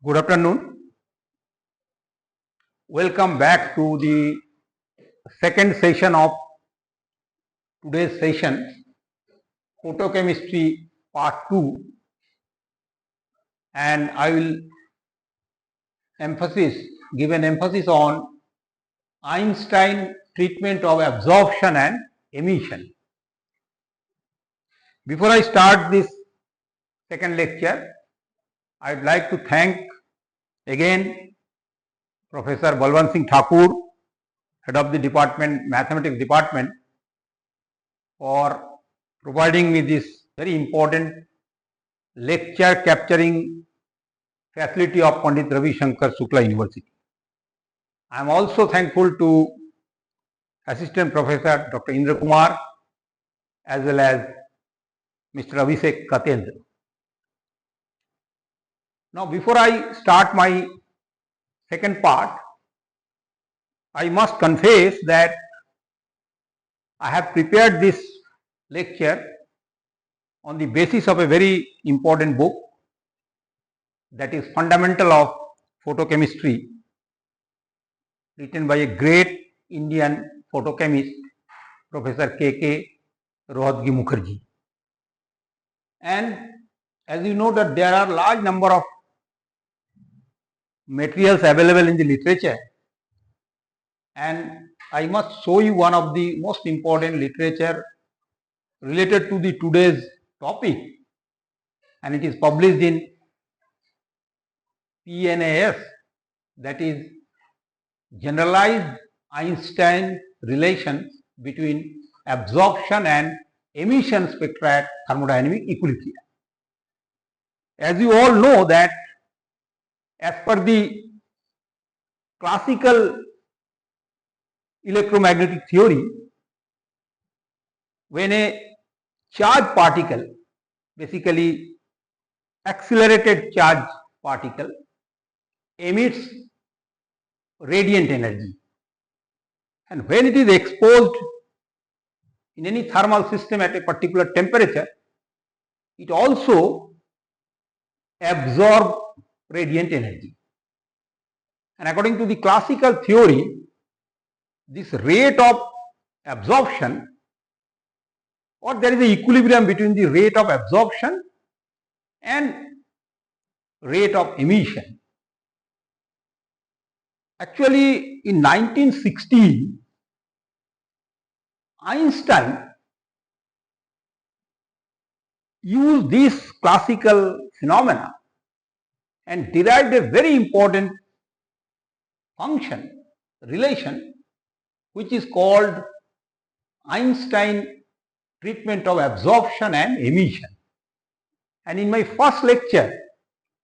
Good afternoon. Welcome back to the second session of today's session, Photochemistry Part 2, and I will give an emphasis on Einstein treatment of absorption and emission. Before I start this second lecture, I would like to thank again Professor Balwant Singh Thakur, head of the department, mathematics department, for providing me this very important lecture capturing facility of Pandit Ravi Shankar Shukla University. I am also thankful to Assistant Professor Dr. Indra Kumar as well as Mr. Abhishek Katendra. Now, before I start my second part, I must confess that I have prepared this lecture on the basis of a very important book, that is Fundamental of Photochemistry, written by a great Indian photochemist, Professor K.K. Rohatgi Mukherjee. And as you know that there are large number of materials available in the literature, and I must show you one of the most important literature related to the today's topic, and it is published in PNAS, that is Generalized Einstein Relations between Absorption and Emission Spectra at Thermodynamic Equilibria. As you all know that as per the classical electromagnetic theory, when a charged particle, basically accelerated charged particle, emits radiant energy, and when it is exposed in any thermal system at a particular temperature, it also absorbs radiant energy. And according to the classical theory, this rate of absorption, or there is an equilibrium between the rate of absorption and rate of emission. Actually, in 1916, Einstein used this classical phenomena and derived a very important function, relation, which is called Einstein treatment of absorption and emission. And in my first lecture,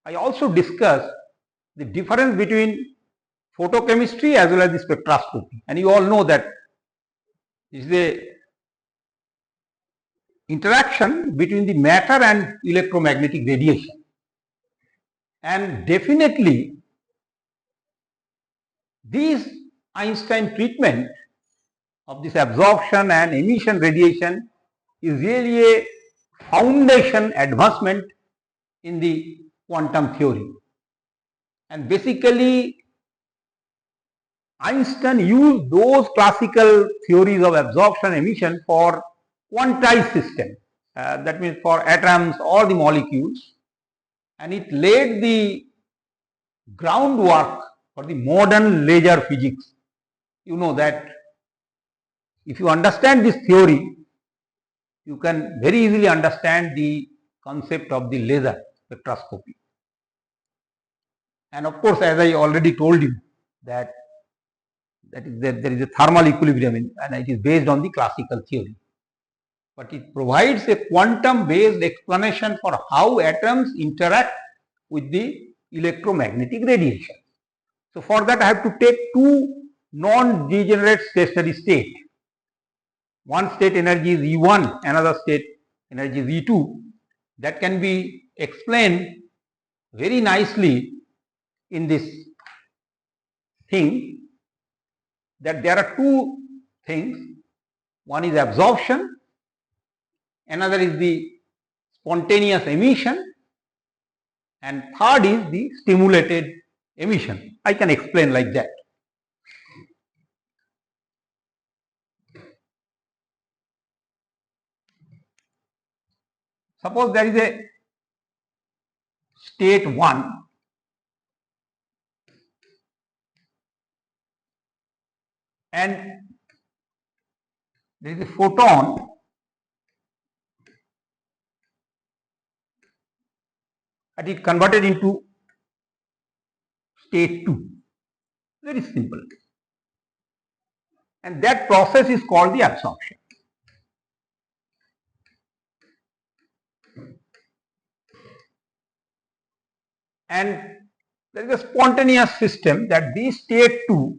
I also discussed the difference between photochemistry as well as the spectroscopy. And you all know that this is a interaction between the matter and electromagnetic radiation. And definitely, this Einstein treatment of this absorption and emission radiation is really a foundation advancement in the quantum theory. And basically, Einstein used those classical theories of absorption and emission for quantized system, that means for atoms or the molecules, and it laid the groundwork for the modern laser physics. You know that if you understand this theory, you can very easily understand the concept of the laser spectroscopy. And of course, as I already told you, that there is a thermal equilibrium and it is based on the classical theory. But it provides a quantum-based explanation for how atoms interact with the electromagnetic radiation. So for that, I have to take two non-degenerate stationary states. One state energy is E1, another state energy is E2. That can be explained very nicely in this thing, that there are two things. One is absorption, another is the spontaneous emission, and third is the stimulated emission. I can explain like that. Suppose there is a state 1 and there is a photon and it converted into state 2. Very simple. And that process is called the absorption. And there is a spontaneous system that this state 2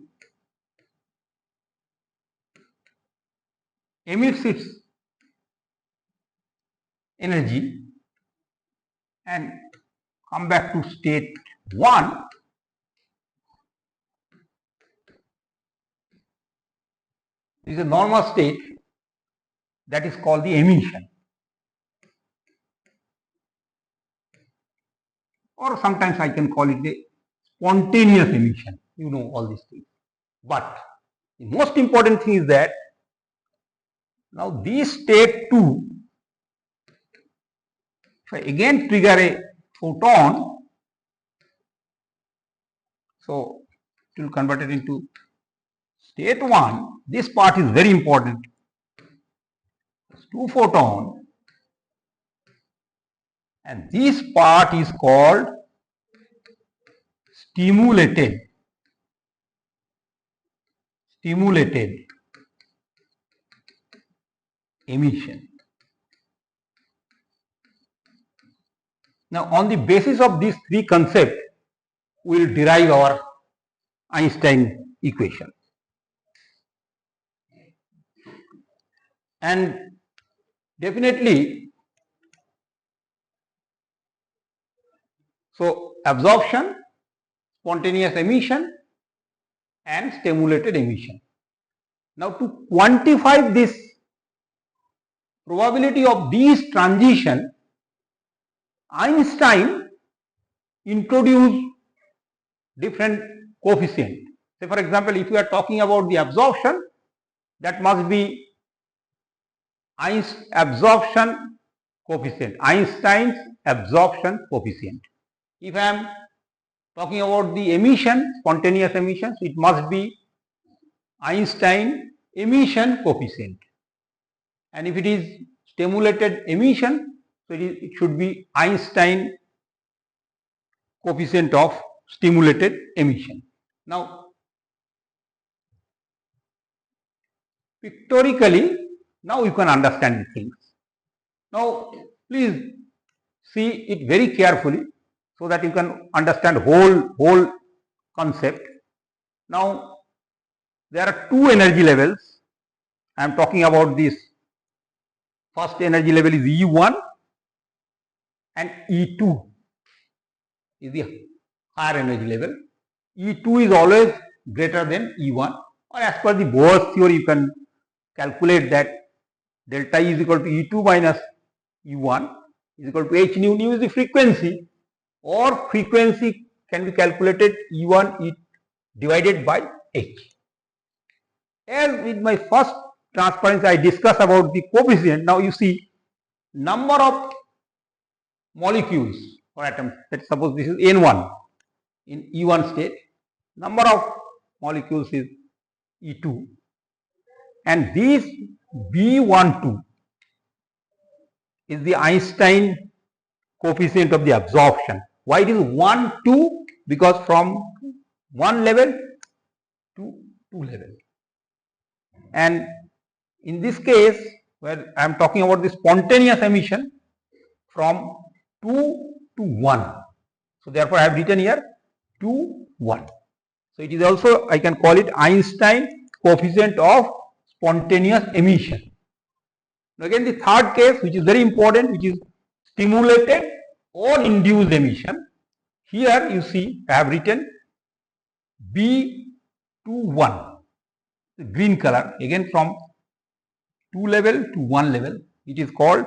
emits its energy and come back to state 1 is a normal state, that is called the emission, or sometimes I can call it the spontaneous emission. You know all these things. But the most important thing is that now this state 2, if I again trigger a photon, so it will convert it into state 1. This part is very important. There's 2 photons and this part is called stimulated emission. Now on the basis of these 3 concepts, we will derive our Einstein equation. And definitely, so absorption, spontaneous emission and stimulated emission. Now to quantify this probability of these transition, Einstein introduced different coefficient. Say for example, if you are talking about the absorption, that must be absorption coefficient, Einstein's absorption coefficient. If I am talking about the emission, spontaneous emission, it must be Einstein emission coefficient. And if it is stimulated emission, so it should be Einstein coefficient of stimulated emission. Now, pictorially, now you can understand the things. Now, please see it very carefully so that you can understand whole concept. Now, there are 2 energy levels. I am talking about this. First energy level is E1 and E2 is the higher energy level. E2 is always greater than E1, or as per the Ghosh theory you can calculate that delta E is equal to E2 minus E1 is equal to h nu. Nu is the frequency, or frequency can be calculated E1 divided by h. As with my first transparency I discussed about the coefficient. Now you see number of molecules or atoms. Let's suppose this is N1 in E1 state. Number of molecules is E2, and this B12 is the Einstein coefficient of the absorption. Why it is 1, 2? Because from 1 level to 2 level. And in this case, where I am talking about the spontaneous emission, from 2 to 1. So therefore I have written here 2, 1. So it is also, I can call it Einstein coefficient of spontaneous emission. Now again the third case, which is very important, which is stimulated or induced emission. Here you see I have written B21, the green color, again from 2 level to 1 level. It is called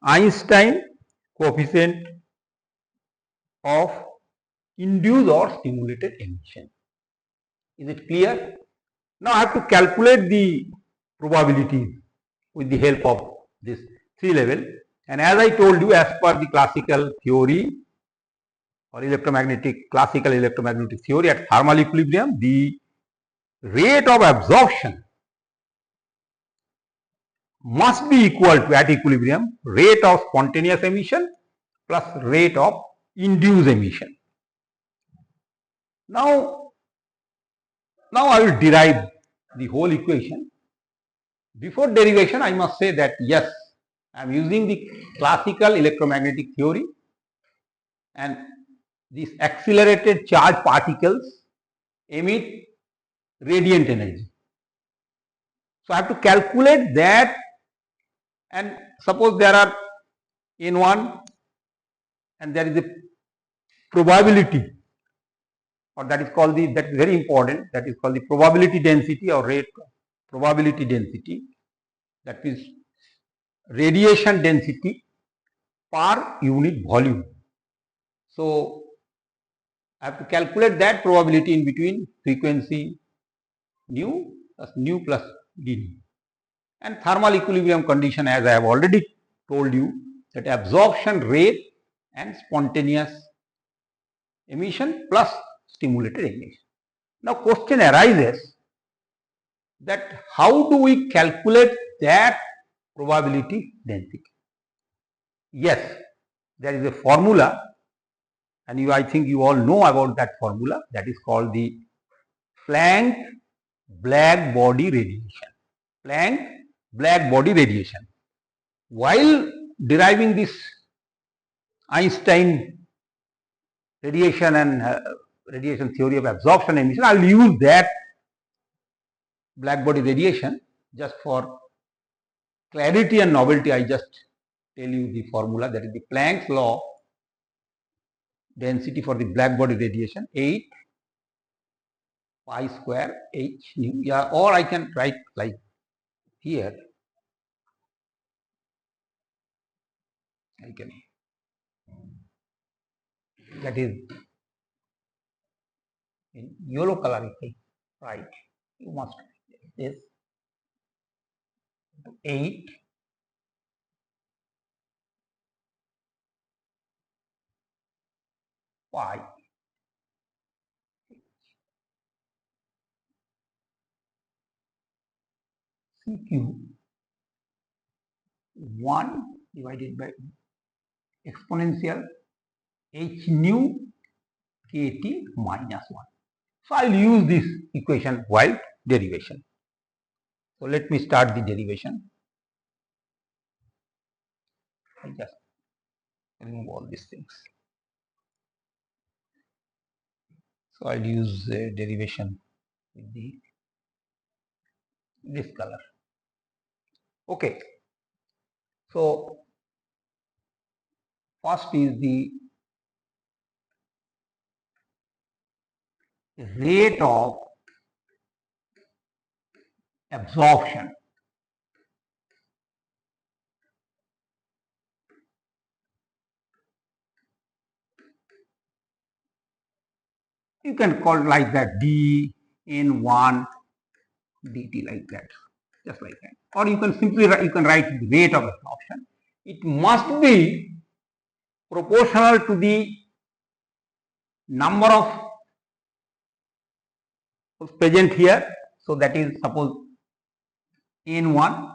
Einstein coefficient of induced or stimulated emission. Is it clear? Now I have to calculate the probabilities with the help of this 3 level, and as I told you, as per the classical theory or classical electromagnetic theory, at thermal equilibrium the rate of absorption must be equal to, at equilibrium, rate of spontaneous emission plus rate of induced emission. Now I will derive the whole equation. Before derivation, I must say that yes, I am using the classical electromagnetic theory, and these accelerated charged particles emit radiant energy. So I have to calculate that, and suppose there are N1 and there is a probability, or that is very important, that is called the probability density or rate probability density, that is radiation density per unit volume. So I have to calculate that probability in between frequency nu plus dν. And thermal equilibrium condition, as I have already told you, that absorption rate and spontaneous emission plus stimulated emission. Now question arises that how do we calculate that probability density? Yes, there is a formula, and I think you all know about that formula, that is called the Planck black body radiation. Planck black body radiation. While deriving this Einstein radiation and radiation theory of absorption emission, I will use that black body radiation. Just for clarity and novelty, I just tell you the formula, that is the Planck's law density for the black body radiation, 8 pi square h nu. Yeah, or I can write like here. I can, that is in yellow color, if I write, you must this 8 pi CQ 1 divided by exponential h nu kT minus 1. So I will use this equation while derivation. So let me start the derivation. I just remove all these things. So I will use derivation with this color. Okay. So first is the rate of absorption. You can call it like that, dN1 dt, like that, just like that. Or you can simply write the rate of absorption. It must be proportional to the number of present here. So that is, suppose N1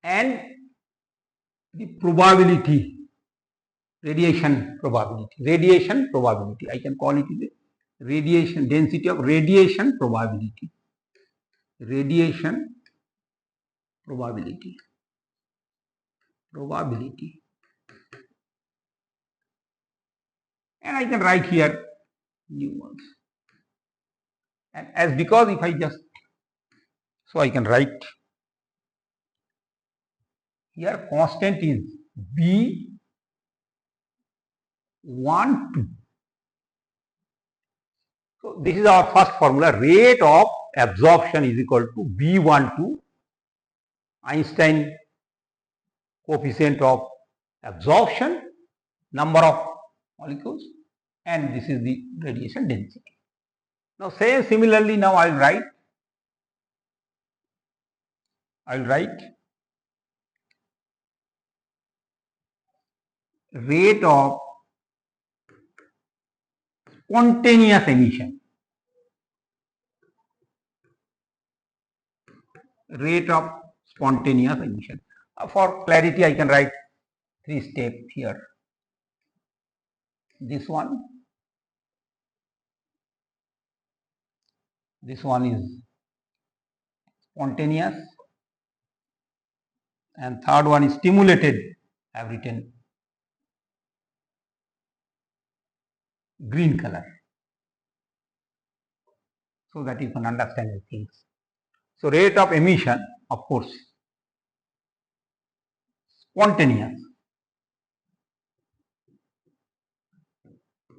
and the probability, radiation probability, I can call it the radiation density of radiation probability, and I can write here new ones. And as because if I just, so I can write here constant is B12. So this is our first formula, rate of absorption is equal to B12, Einstein coefficient of absorption, number of molecules, and this is the radiation density. Now similarly now I will write rate of spontaneous emission. Rate of spontaneous emission. For clarity, I can write 3 steps here. This one is spontaneous, and third one is stimulated. I have written green color so that you can understand the things. So rate of emission, of course, spontaneous,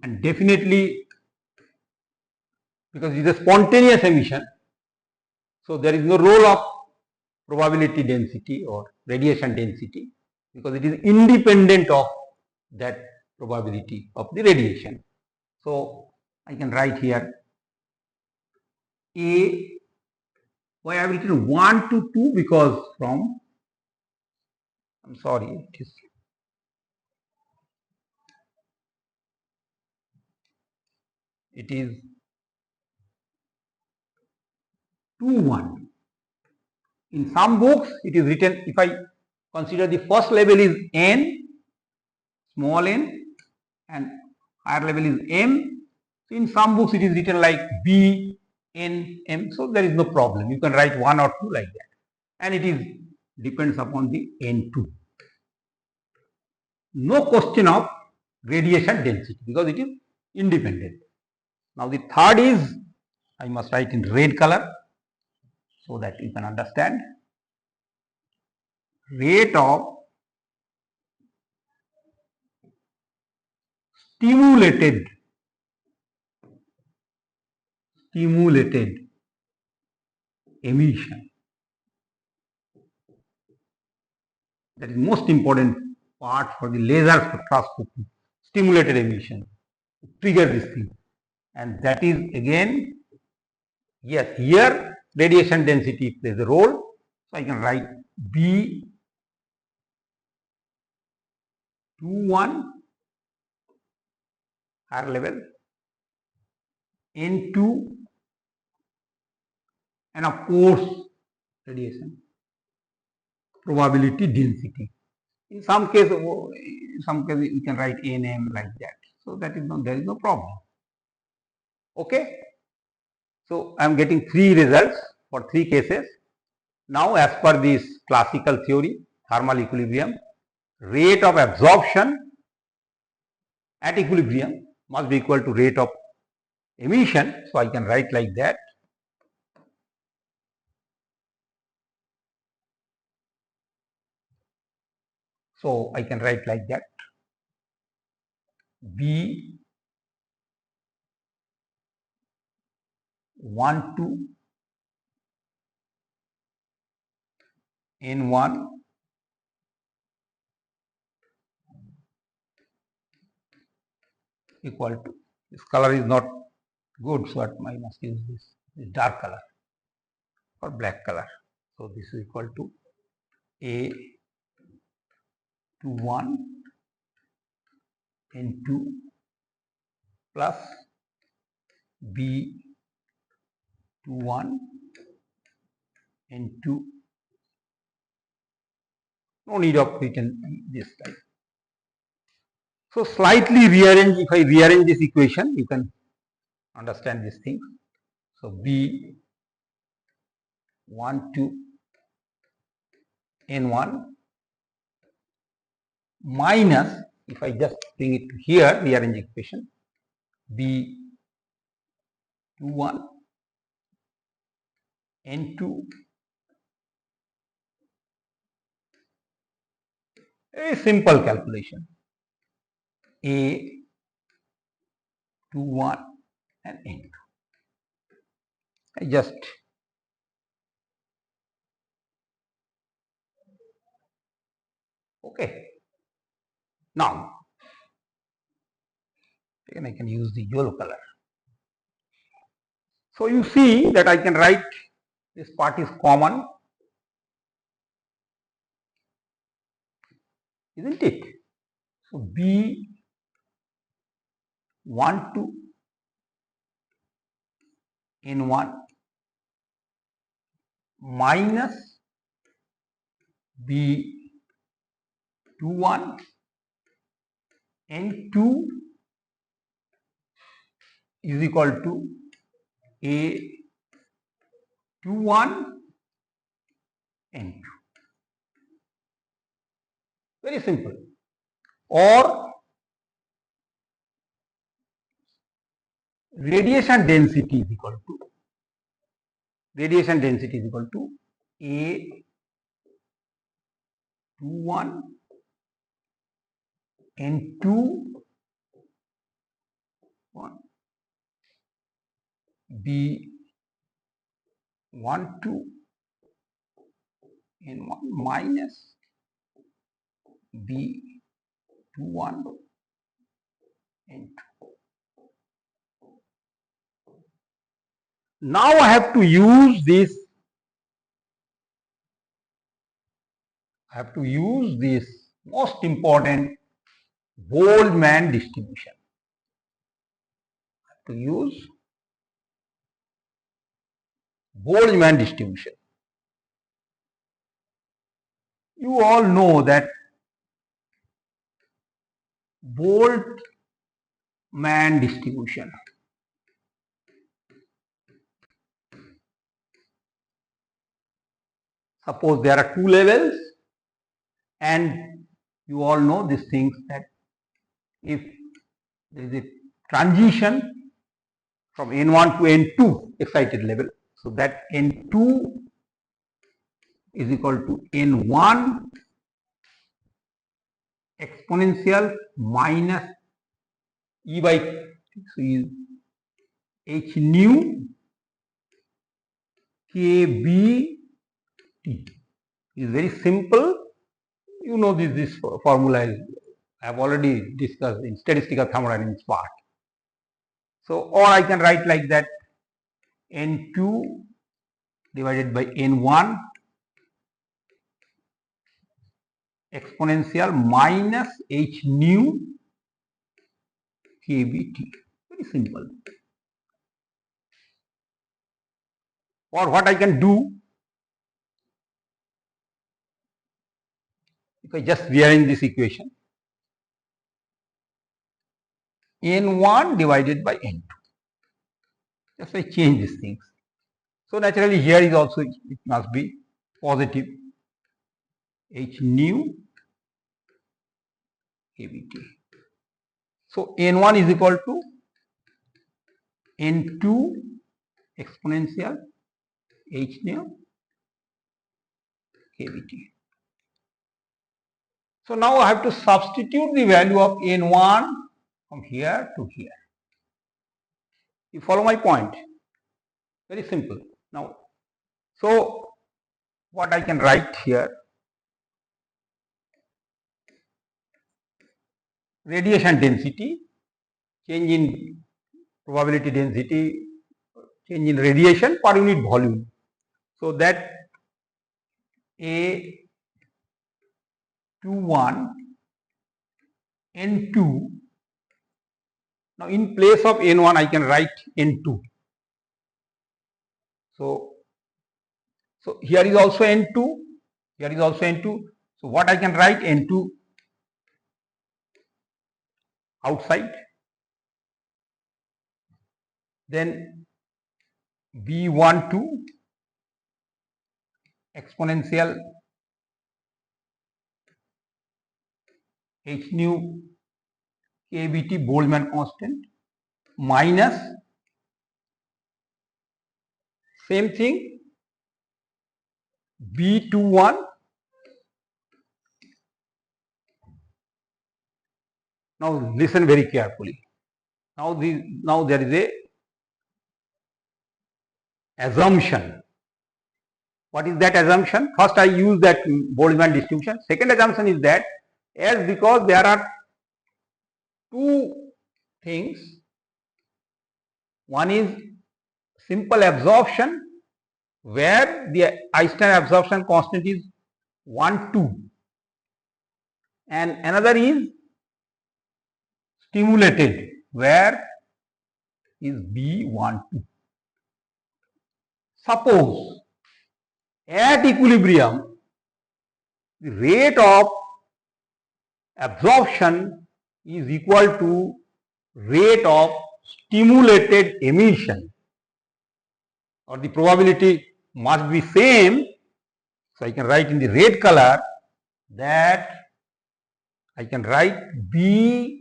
and definitely because it is a spontaneous emission, so there is no role of probability density or radiation density because it is independent of that probability of the radiation. So I can write here A. Why I have written 1 to 2? Because from, I'm sorry, it is 2 1. In some books it is written, if I consider the first level is n, small n, and higher level is m. So in some books it is written like B, N, M. So there is no problem. You can write 1 or 2 like that, and it is depends upon the N2. No question of radiation density because it is independent. Now the third is, I must write in red color so that you can understand. Rate of stimulated emission. That is most important part for the laser spectroscopy. Stimulated emission, trigger this thing, and that is again, yes, here radiation density plays a role. So I can write B 21 higher level, N2, and of course radiation probability density. In some case you can write Nm like that. So that is there is no problem. Okay. So I am getting 3 results for 3 cases. Now as per this classical theory, thermal equilibrium, rate of absorption at equilibrium must be equal to rate of emission. So I can write like that. So I can write like that. B 1 2 N1 equal to, this color is not good, so I must use this dark color or black color. So this is equal to A 21 N2 plus B 21 N2. No need of written this type. So slightly rearrange, if I rearrange this equation, you can understand this thing. So B 1 2 N1 minus, if I just bring it to here, rearrange equation, B 21 N2, a simple calculation, A 21 and N2. I just okay. Now, again I can use the yellow color. So you see that I can write this part is common, isn't it? So B12 N1 minus B21 N2 is equal to A21 N2. Very simple. Or radiation density is equal to A21 N2 B12 N1 minus B21 N2. Now I have to use this. Most important Boltzmann distribution. You all know that Boltzmann distribution. Suppose there are two levels, and you all know these things, that if there is a transition from N1 to N2 excited level, so that N2 is equal to N1 exponential minus E by H nu kBT. Is very simple. You know this formula is, I have already discussed in statistical thermodynamics part. So, or I can write like that, N2 divided by N1 exponential minus H nu kBT. Very simple. Or what I can do, if I just rearrange this equation, N1 divided by N2. Just I change these things. So naturally here is also, it must be positive H nu kBT. So N1 is equal to N2 exponential H nu kBT. So now I have to substitute the value of N1 from here to here. You follow my point? Very simple. Now, so what I can write here, radiation density, change in probability density, change in radiation per unit volume. So that A21 N2, now in place of N1 I can write N2. So here is also N2, here is also N2. So what I can write, N2 outside, then B12 exponential H nu kBT Boltzmann constant minus same thing B21. Now listen very carefully. Now there is a assumption. What is that assumption? First I use that Boltzmann distribution. Second assumption is that because there are two things. One is simple absorption, where the Einstein absorption constant is 1, 2, and another is stimulated, where is B1, 2. Suppose at equilibrium, the rate of absorption is equal to rate of stimulated emission, or the probability must be same. So I can write in the red color that I can write B1,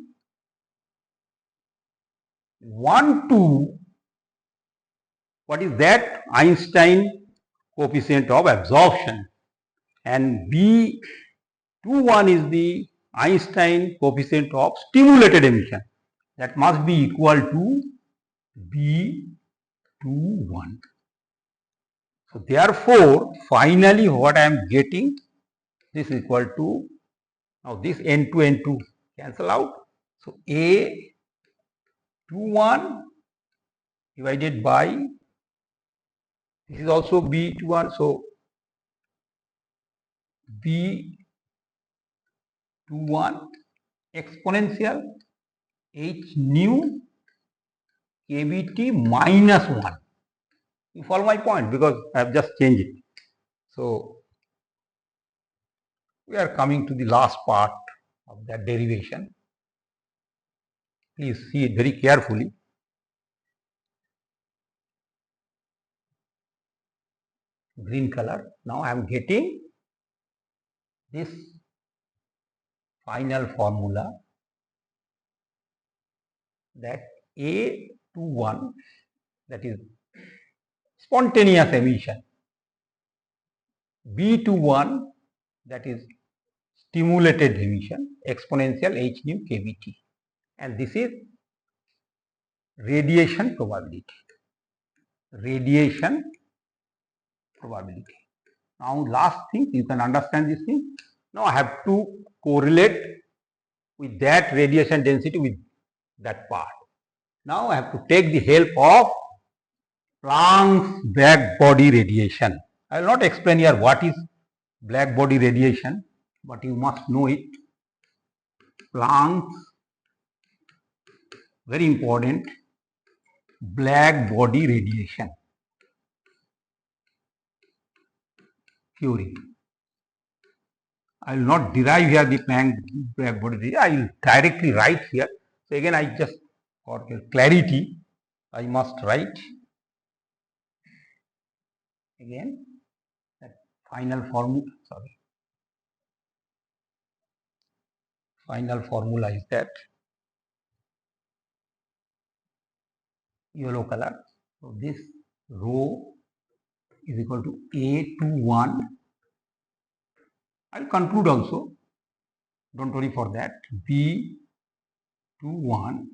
2. What is that? Einstein coefficient of absorption, and B21 is the Einstein coefficient of stimulated emission. That must be equal to B21. So therefore, finally what I am getting, this is equal to, now this N2 N2 cancel out. So A21 divided by, this is also B21, so B21 exponential H nu kBt minus 1. You follow my point, because I have just changed it. So we are coming to the last part of that derivation. Please see it very carefully. Green color. Now I am getting this final formula, that A21, that is spontaneous emission, B21, that is stimulated emission, exponential H nu kBt, and this is radiation probability. Radiation probability. Now last thing, you can understand this thing. Now I have to correlate with that radiation density with that part. Now I have to take the help of Planck's black body radiation. I will not explain here what is black body radiation, but you must know it. Planck's, very important, black body radiation theory. I will not derive here the Planck black body radiation. I will directly write here. So again, I just, for clarity, I must write again that final formula. Sorry, final formula is that yellow color. So this rho is equal to A21. I will conclude also. Don't worry for that. B21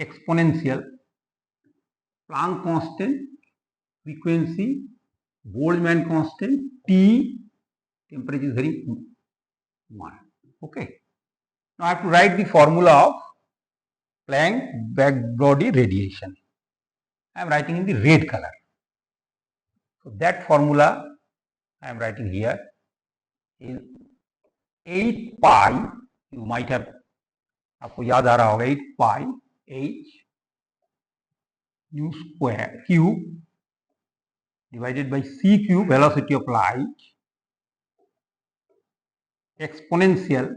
exponential Planck constant, frequency, Boltzmann constant, T, temperature is very 1. Okay. Now I have to write the formula of Planck black body radiation. I am writing in the red color. So that formula I am writing here is 8 pi, you might have, आपको याद आ रहा होगा, 8 pi H nu square cube divided by c cube, velocity of light, exponential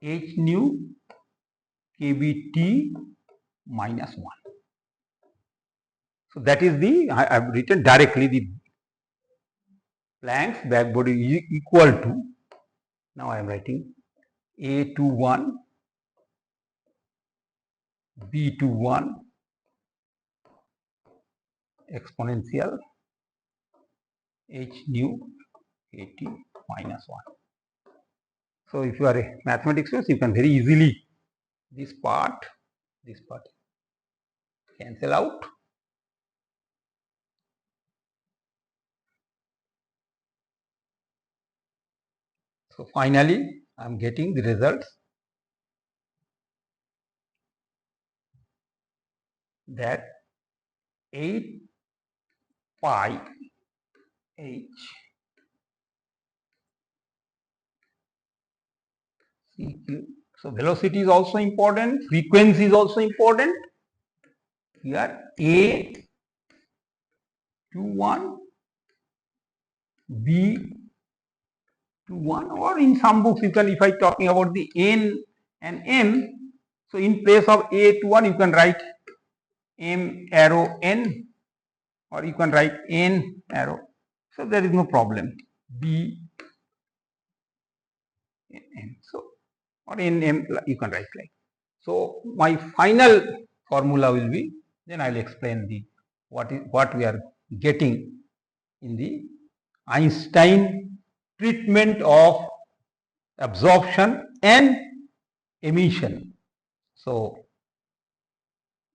H nu kBt minus 1. So that is the, I have written directly the Planck's black body is equal to, now I am writing A21, B21 exponential H nu kt minus 1. So if you are a mathematics student, you can very easily, this part cancel out. So finally I am getting the results that 8 pi h CQ. So velocity is also important, frequency is also important. Here A to 1, B to 1, or in some books you can, if I talking about the N and M, so in place of A to 1 you can write M arrow N, or you can write N arrow. So there is no problem. B N. So or in M you can write like. So my final formula will be, then I will explain the what we are getting in the Einstein treatment of absorption and emission. So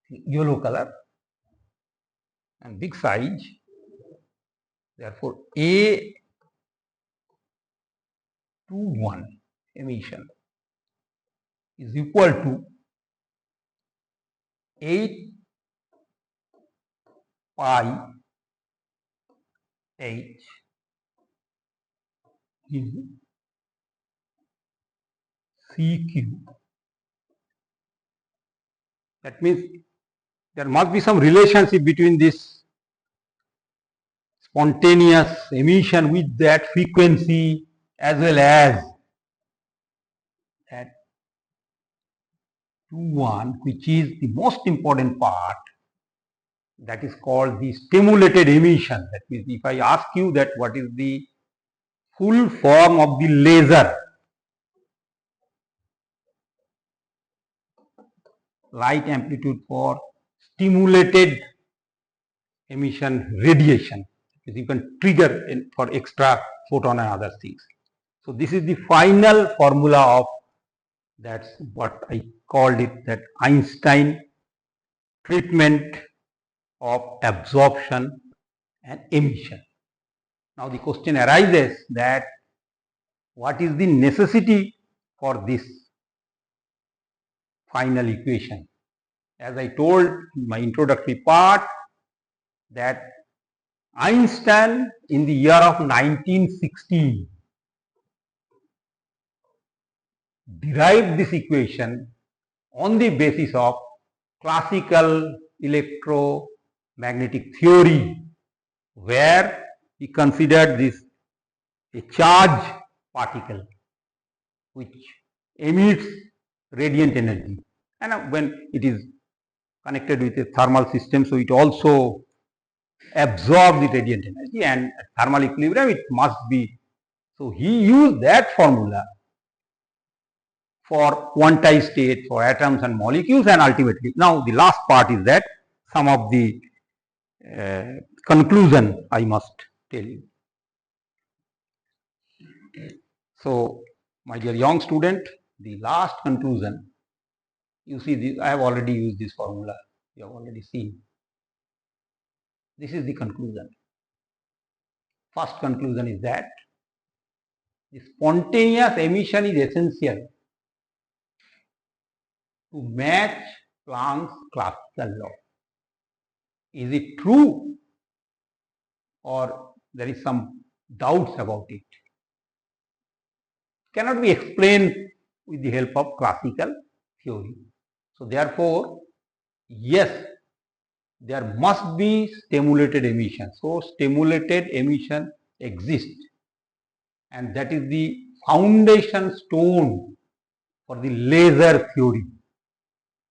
yellow color and big size. Therefore, A to 1 emission is equal to 8 pi h in CQ. That means there must be some relationship between this spontaneous emission with that frequency as well as that 2-1, which is the most important part, that is called the stimulated emission. That means if I ask you that what is the full form of the laser, light amplitude for stimulated emission radiation, you can trigger for extra photon and other things. So this is the final formula of, that's what I called it, that Einstein treatment of absorption and emission. Now the question arises that what is the necessity for this final equation? As I told in my introductory part, that Einstein in the year of 1916 derived this equation on the basis of classical electromagnetic theory, where he considered this a charged particle which emits radiant energy, and when it is connected with a thermal system, so it also absorbs the radiant energy, and at thermal equilibrium it must be. So he used that formula for quantized state, for atoms and molecules, and ultimately, now the last part is that some of the conclusion I must tell you. So, my dear young student, the last conclusion, you see this, I have already used this formula, you have already seen. This is the conclusion. First conclusion is that the spontaneous emission is essential to match Planck's classical law. Is it true, or there is some doubts about it? Cannot be explained with the help of classical theory. So therefore, yes, there must be stimulated emission. So stimulated emission exists, and that is the foundation stone for the laser theory,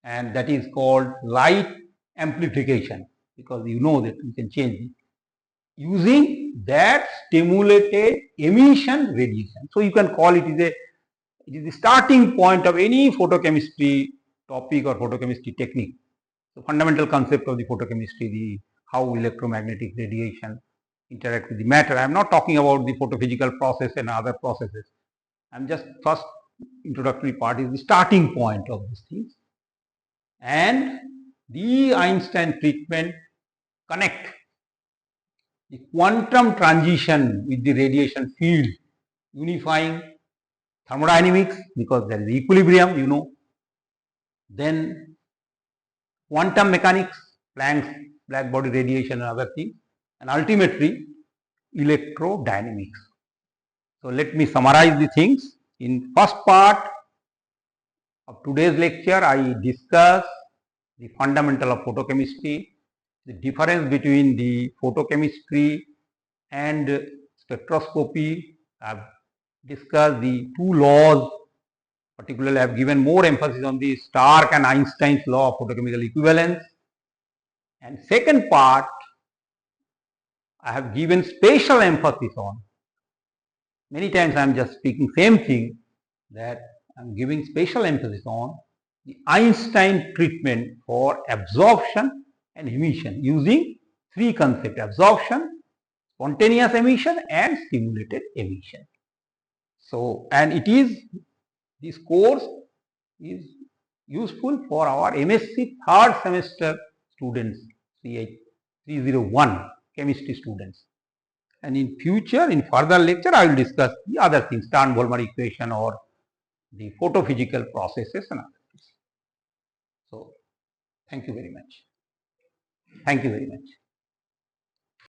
and that is called light amplification, because you know that you can change it using that stimulated emission radiation. So you can call it it is the starting point of any photochemistry topic or photochemistry technique. The fundamental concept of the photochemistry, how electromagnetic radiation interact with the matter. I am not talking about the photophysical process and other processes. I am just, first introductory part is the starting point of these things, and the Einstein treatment connect the quantum transition with the radiation field, unifying thermodynamics because there is equilibrium, you know. Then quantum mechanics, Planck's black body radiation and other things, and ultimately electrodynamics. So let me summarize the things. In first part of today's lecture, I discuss the fundamental of photochemistry, the difference between the photochemistry and spectroscopy. I have discussed the two laws. Particularly, I have given more emphasis on the Stark and Einstein's law of photochemical equivalence. And second part, I have given special emphasis on. Many times I am just speaking same thing, that I am giving special emphasis on the Einstein treatment for absorption and emission using three concepts: absorption, spontaneous emission and stimulated emission. So, and this course is useful for our M.Sc third semester students, CH 301 chemistry students. And in future, in further lecture, I will discuss the other things, Stern-Volmer equation or the photophysical processes and other things. So, thank you very much. Thank you very much.